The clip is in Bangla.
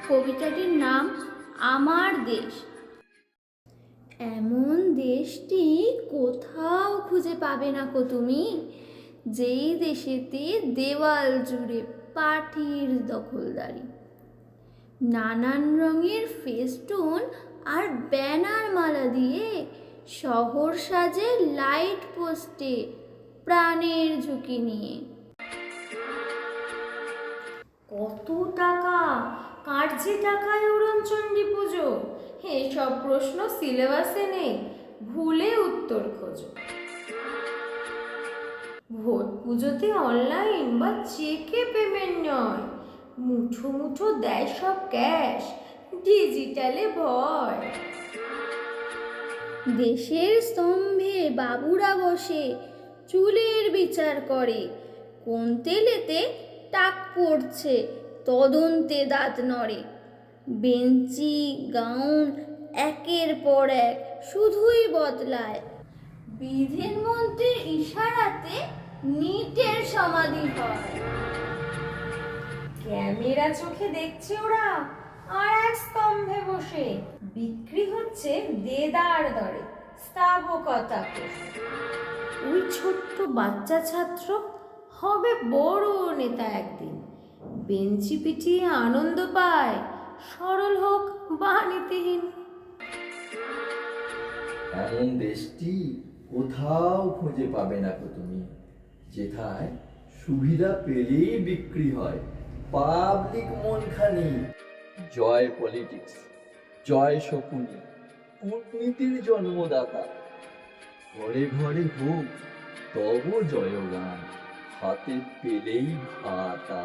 কবিতাটির নাম আমার দেশ। এমন দেশটি কোথাও খুঁজে পাবে না কো তুমি, যেই দেশেতে দেওয়াল জুড়ে পার্টির দখলদারি, নানান রঙের ফেস্টুন আর ব্যানার মালা দিয়ে শহর সাজে লাইট পোস্টে প্রাণের ঝুঁকি নিয়ে। কত টাকা, কার যে টাকায় উড়নচণ্ডী পুজো, এসব প্রশ্ন সিলেবাসে নেই, ভুলে উত্তর খোঁজো। ভোট পুজোতে অনলাইন বা চেকে পেমেন্ট নয়, মুঠো মুঠো দেয় সব ক্যাশ, ডিজিটালে ভয়। দেশের স্তম্ভে বাবুরা বসে চুলের বিচার করে, কোন তেলেতে টাক পড়ছে তদন্তে দাঁত নড়ে। বেঞ্চি গাউন একের পর এক শুধুই বদলায়, বিধির মন্ত্রীর ইশারাতে নিটের সমাধি হয়। ক্যামেরা চোখে দেখছে ওরা আর এক স্তম্ভে বসে, বিক্রি হচ্ছে দেদার দরে স্থাবকতা কোষে। ওই ছোট্ট বাচ্চা ছাত্র হবে বড় নেতা একদিন, বেঞ্চি পিটিয়ে আনন্দ পায়, সরল হোক বা নীতিহীন। এমন দেশটি কোথাও খুঁজে পাবে না কো তুমি, যেথায় সুবিধা পেলেই বিক্রি হয় পাবলিক মনখানি। জয় পলিটিক্স, জয় শকুনি, কূটনীতির জন্মদাতা। ঘরে ঘরে হোক তব জয়গান, হাতে পেলেই ভাতা।